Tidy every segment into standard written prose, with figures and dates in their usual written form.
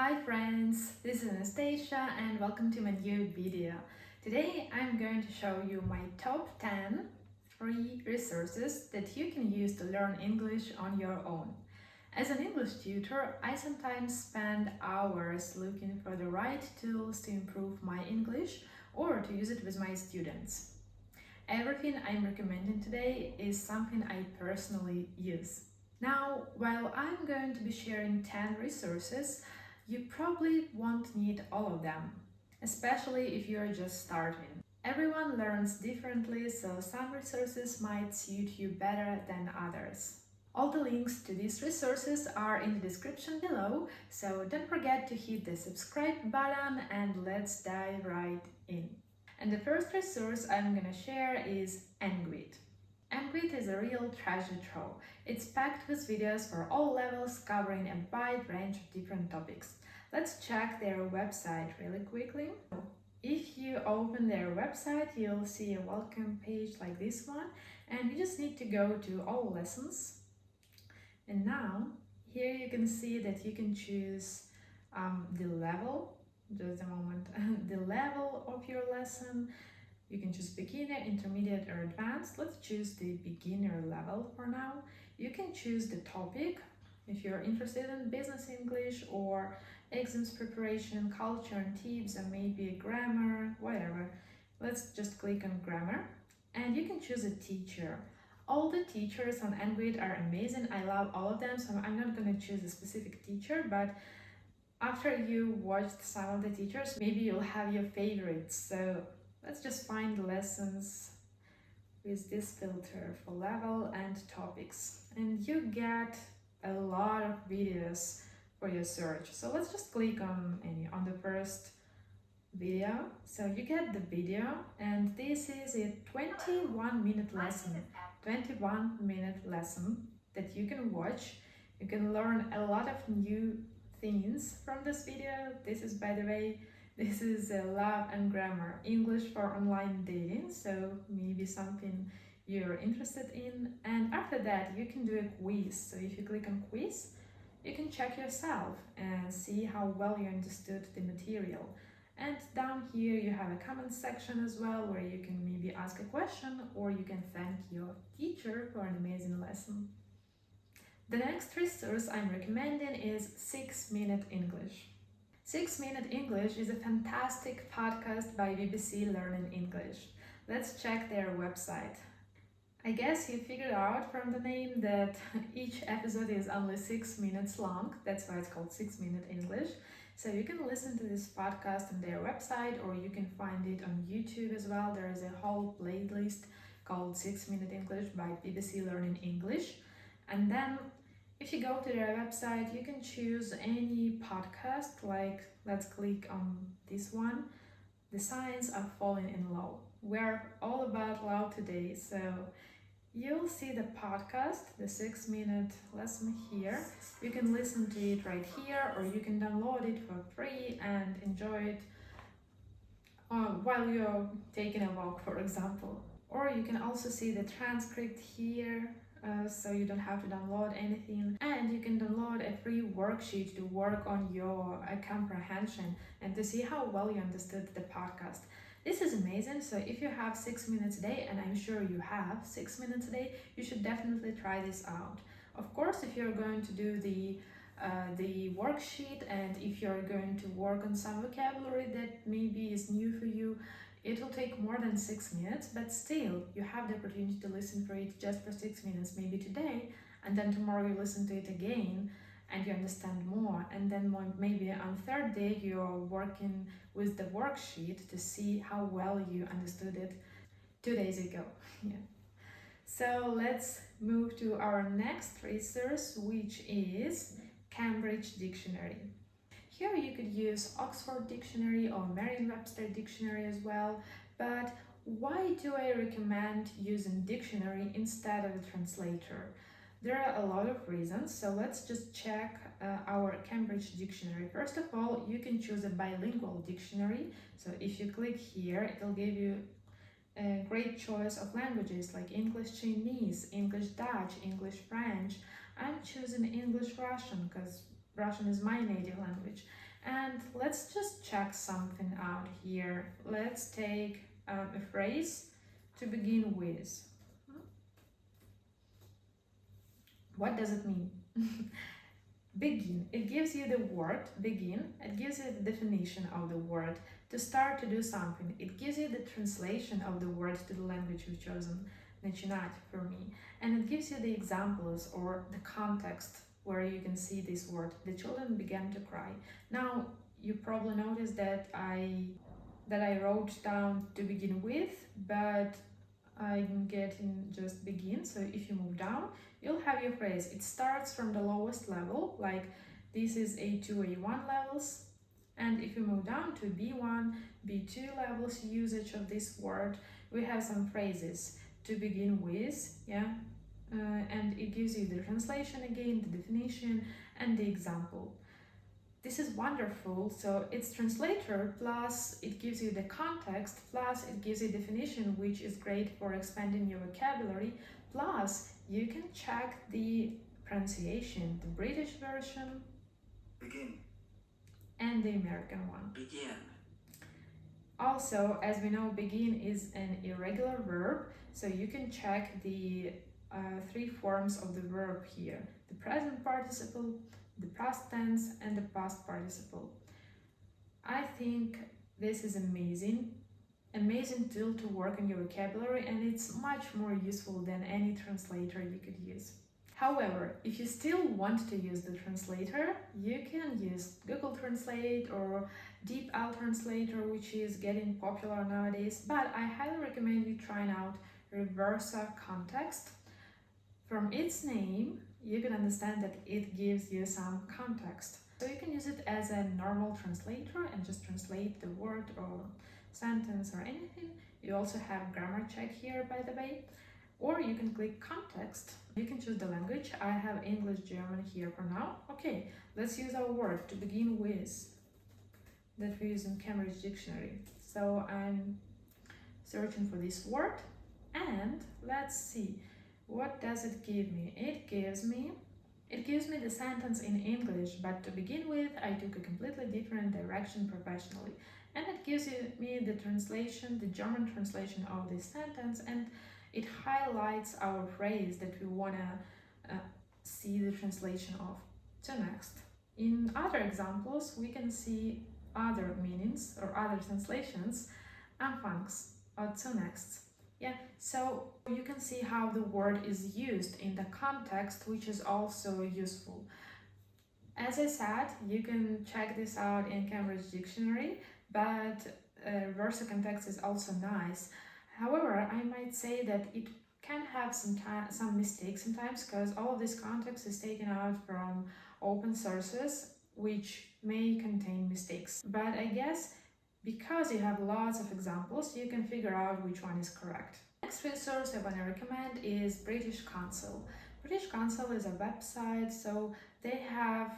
Hi friends, this is Anastasia and welcome to my new video. Today I'm going to show you my top 10 free resources that you can use to learn English on your own. As an English tutor, I sometimes spend hours looking for the right tools to improve my English or to use it with my students. Everything I'm recommending today is something I personally use. Now, while I'm going to be sharing 10 resources, you probably won't need all of them, especially if you're just starting. Everyone learns differently, so some resources might suit you better than others. All the links to these resources are in the description below, so don't forget to hit the subscribe button and let's dive right in. And the first resource I'm gonna share is EngVid. EngVid is a real treasure trove. It's packed with videos for all levels covering a wide range of different topics. Let's check their website really quickly. If you open their website, you'll see a welcome page like this one, and you just need to go to all lessons. And now, here you can see that you can choose the level, just a moment, the level of your lesson. You can choose beginner, intermediate, or advanced. Let's choose the beginner level for now. You can choose the topic if you're interested in business English or exams preparation, culture and tips, and maybe grammar, whatever. Let's just click on grammar. And you can choose a teacher. All the teachers on EngVid are amazing. I love all of them, so I'm not going to choose a specific teacher, but after you watched some of the teachers, maybe you'll have your favorites. So let's just find lessons with this filter for level and topics. And you get a lot of videos for your search. So let's just click on the first video. So you get the video, and this is a 21-minute lesson. 21-minute lesson that you can watch. You can learn a lot of new things from this video. This is, by the way, this is Love and Grammar, English for online dating, so maybe something you're interested in. And after that, you can do a quiz. So if you click on quiz, you can check yourself and see how well you understood the material. And down here, you have a comment section as well, where you can maybe ask a question or you can thank your teacher for an amazing lesson. The next resource I'm recommending is 6 Minute English. 6 Minute English is a fantastic podcast by BBC Learning English. Let's check their website. I guess you figured out from the name that each episode is only 6 minutes long. That's why it's called 6 Minute English. So you can listen to this podcast on their website, or you can find it on YouTube as well. There is a whole playlist called 6 Minute English by BBC Learning English. And then if you go to their website, you can choose any podcast, like let's click on this one, The Science of Falling in Love. We're all about love today, so you'll see the podcast, the 6 minute lesson here. You can listen to it right here, or you can download it for free and enjoy it while you're taking a walk, for example. Or you can also see the transcript here, so you don't have to download anything. And you can download a free worksheet to work on your comprehension and to see how well you understood the podcast. This is amazing. So if you have 6 minutes a day, and I'm sure you have 6 minutes a day, you should definitely try this out. Of course, if you're going to do the worksheet, and if you're going to work on some vocabulary that maybe is new for you, it will take more than 6 minutes, but still you have the opportunity to listen for it just for 6 minutes, maybe today, and then tomorrow you listen to it again and you understand more, and then maybe on third day you're working with the worksheet to see how well you understood it 2 days ago. Yeah. So let's move to our next resource, which is Cambridge Dictionary. Here you could use Oxford Dictionary or Merriam-Webster Dictionary as well, but why do I recommend using dictionary instead of a translator? There are a lot of reasons, so let's just check our Cambridge Dictionary. First of all, you can choose a bilingual dictionary. So if you click here, it will give you a great choice of languages like English Chinese, English Dutch, English French. I'm choosing English Russian because Russian is my native language. And let's just check something out here. Let's take a phrase to begin with. What does it mean? Begin. It gives you the word begin. It gives you the definition of the word to start to do something. It gives you the translation of the word to the language you've chosen, начинать for me. And it gives you the examples or the context where you can see this word. The children began to cry. Now, you probably noticed that I wrote down to begin with, but I'm getting just begin. So if you move down, you'll have your phrase. It starts from the lowest level, like this is A2, A1 levels. And if you move down to B1, B2 levels usage of this word, we have some phrases to begin with, yeah? And it gives you the translation again, the definition, and the example. This is wonderful. So it's translator, plus it gives you the context, plus it gives you definition, which is great for expanding your vocabulary, plus you can check the pronunciation, the British version, begin, and the American one. begin. Also, as we know, begin is an irregular verb, so you can check the three forms of the verb here: the present participle, the past tense, and the past participle. I think this is amazing tool to work on your vocabulary, and it's much more useful than any translator you could use. However, if you still want to use the translator, you can use Google Translate or DeepL Translator, which is getting popular nowadays, but I highly recommend you trying out Reverso Context. From its name, you can understand that it gives you some context. So you can use it as a normal translator and just translate the word or sentence or anything. You also have grammar check here, by the way. Or you can click context. You can choose the language. I have English, German here for now. Okay, let's use our word to begin with that we use in Cambridge Dictionary. So I'm searching for this word and let's see. What does it give me? It gives me the sentence in English, but to begin with, I took a completely different direction professionally. And it gives me the translation, the German translation of this sentence, and it highlights our phrase that we want to see the translation of. So next. In other examples, we can see other meanings or other translations, anfangs or zunächst. Yeah, so you can see how the word is used in the context, which is also useful. As I said, you can check this out in Cambridge Dictionary, but Reverso Context is also nice. However, I might say that it can have some mistakes sometimes, because all of this context is taken out from open sources, which may contain mistakes. But I guess because you have lots of examples, you can figure out which one is correct. Next resource I want to recommend is British Council. British Council is a website, so they have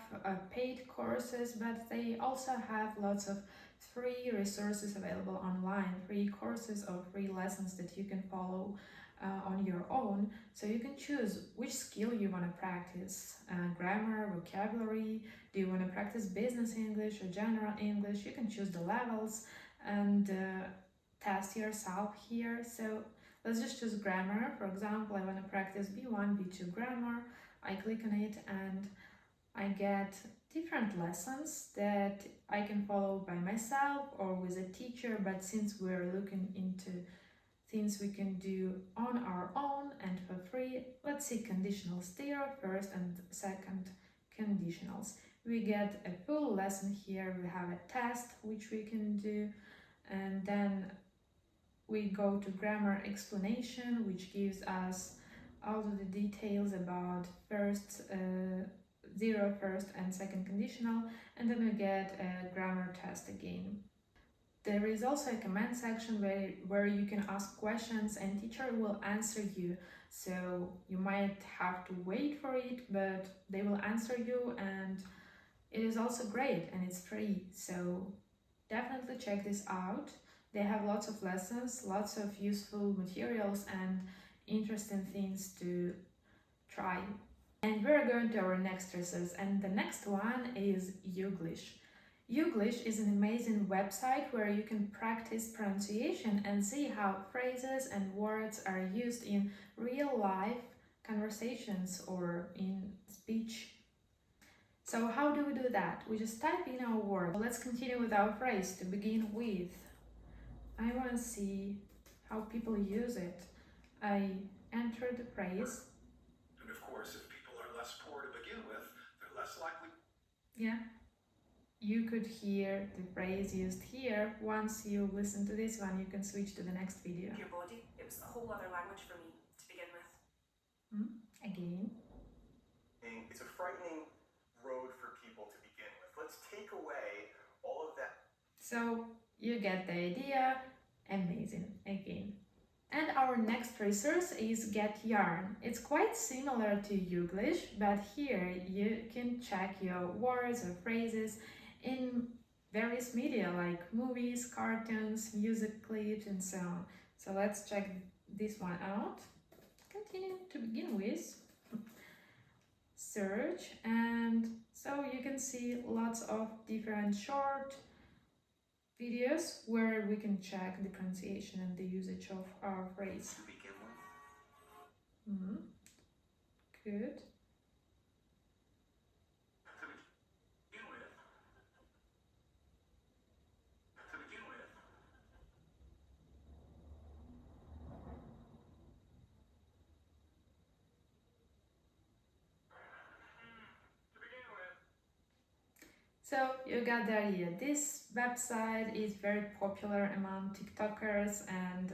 paid courses, but they also have lots of free resources available online, free courses or free lessons that you can follow on your own. So you can choose which skill you want to practice, grammar, vocabulary. Do you want to practice business English or general English? You can choose the levels and test yourself here. So let's just choose grammar. For example, I want to practice B1, B2 grammar. I click on it and I get different lessons that I can follow by myself or with a teacher, but since we're looking into things we can do on our own and for free, let's see conditionals there, first and second conditionals. We get a full lesson here, we have a test which we can do, and then we go to grammar explanation, which gives us all of the details about first and second conditional, and then we get a grammar test again. There is also a comment section where you can ask questions and teacher will answer you. So you might have to wait for it, but they will answer you, and it is also great and it's free. So definitely check this out. They have lots of lessons, lots of useful materials and interesting things to try. And we're going to our next resource, and the next one is Youglish. Youglish is an amazing website where you can practice pronunciation and see how phrases and words are used in real life conversations or in speech. So how do we do that? We just type in our word. Let's continue with our phrase to begin with. I want to see how people use it. I enter the phrase. And of course, if people are less poor to begin with, they're less likely. Yeah. You could hear the phrase used here. Once you listen to this one, you can switch to the next video. Your body, it was a whole other language for me to begin with. Again. It's a frightening road for people to begin with. Let's take away all of that. So you get the idea. Amazing. Again. And our next resource is GetYarn. It's quite similar to Youglish, but here you can check your words or phrases in various media like movies, cartoons, music clips, and so on. So let's check this one out. Continue to begin with. Search, and so you can see lots of different short videos where we can check the pronunciation and the usage of our phrase. To begin with. Good. So you got the idea. This website is very popular among TikTokers and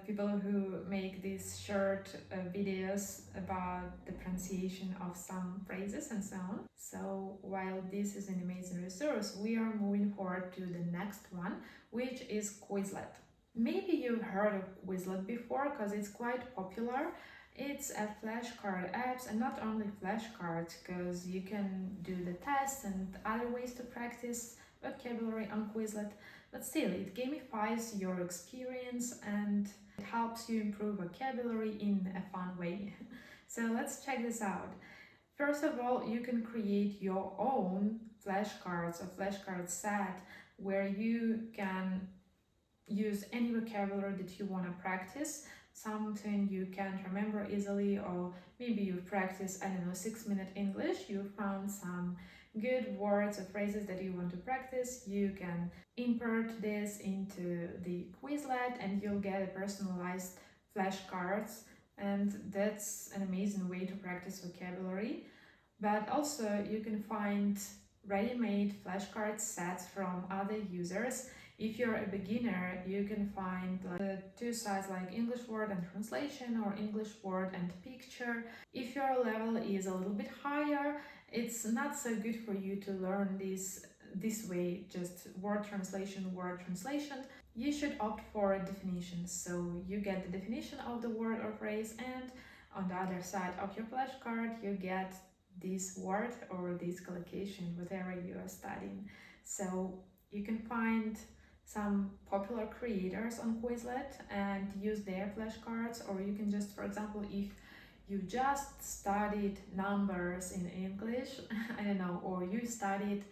people who make these short videos about the pronunciation of some phrases and so on. So while this is an amazing resource, we are moving forward to the next one, which is Quizlet. Maybe you've heard of Quizlet before because it's quite popular. It's a flashcard app, and not only flashcards, because you can do the tests and other ways to practice vocabulary on Quizlet, but still it gamifies your experience and it helps you improve vocabulary in a fun way. So let's check this out. First of all, you can create your own flashcards or flashcard set where you can use any vocabulary that you want to practice, something you can't remember easily, or maybe you've practiced, 6-minute English, you found some good words or phrases that you want to practice. You can import this into the Quizlet and you'll get a personalized flashcards, and that's an amazing way to practice vocabulary. But also you can find ready-made flashcard sets from other users. If you're a beginner, you can find the two sides like English word and translation or English word and picture. If your level is a little bit higher, it's not so good for you to learn this way, just word translation. You should opt for a definition. So you get the definition of the word or phrase, and on the other side of your flashcard, you get this word or this collocation, whatever you are studying. So you can find some popular creators on Quizlet and use their flashcards, or you can just, for example, if you just studied numbers in English, I don't know, or you studied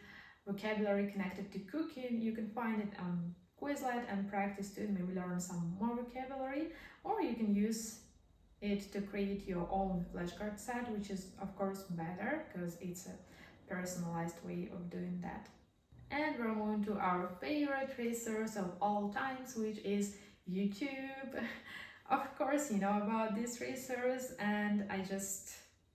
vocabulary connected to cooking, you can find it on Quizlet and practice to maybe learn some more vocabulary, or you can use it to create your own flashcard set, which is of course better because it's a personalized way of doing that. And we're moving to our favorite resource of all times, which is YouTube. Of course, you know about this resource, and I just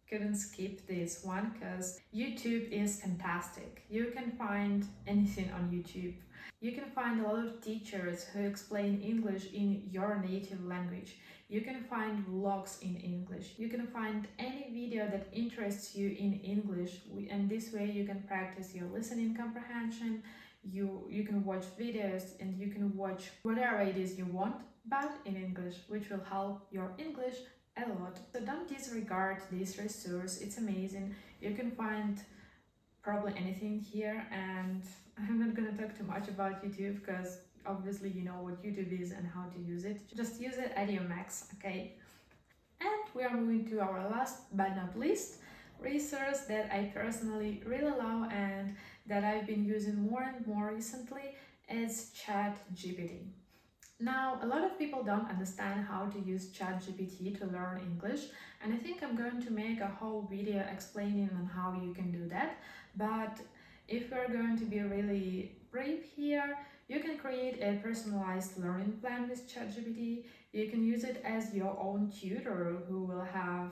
couldn't skip this one because YouTube is fantastic. You can find anything on YouTube. You can find a lot of teachers who explain English in your native language. You can find vlogs in English. You can find any video that interests you in English, and this way you can practice your listening comprehension. You can watch videos and you can watch whatever it is you want, but in English, which will help your English a lot. So don't disregard this resource, it's amazing. You can find probably anything here, and I'm not gonna talk too much about YouTube because obviously you know what YouTube is and how to use it. Just use it at your max, okay? And we are moving to our last but not least resource that I personally really love, and that I've been using more and more recently is ChatGPT. Now, a lot of people don't understand how to use ChatGPT to learn English, and I think I'm going to make a whole video explaining on how you can do that. But if we're going to be really brief here, you can create a personalized learning plan with ChatGPT. You can use it as your own tutor who will have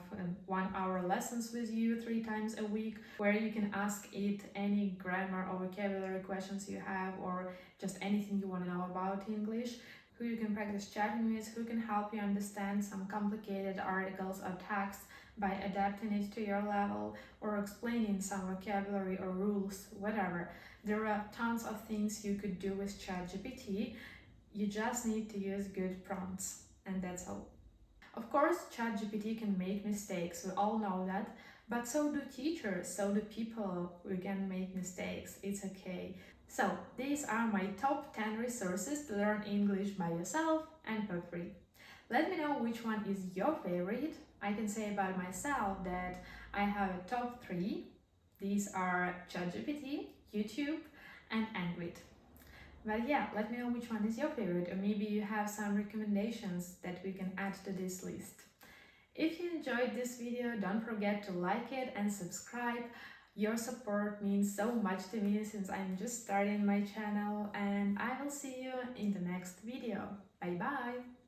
1-hour lessons with you 3 times a week, where you can ask it any grammar or vocabulary questions you have, or just anything you want to know about English, who you can practice chatting with, who can help you understand some complicated articles or text by adapting it to your level or explaining some vocabulary or rules, whatever. There are tons of things you could do with ChatGPT. You just need to use good prompts, and that's all. Of course, ChatGPT can make mistakes, we all know that, but so do teachers, so do people who can make mistakes. It's okay. So, these are my top 10 resources to learn English by yourself and for free. Let me know which one is your favorite. I can say about myself that I have a top 3. These are ChatGPT, YouTube, and EngVid. But yeah, let me know which one is your favorite, or maybe you have some recommendations that we can add to this list. If you enjoyed this video, don't forget to like it and subscribe. Your support means so much to me since I'm just starting my channel, and I will see you in the next video. Bye bye!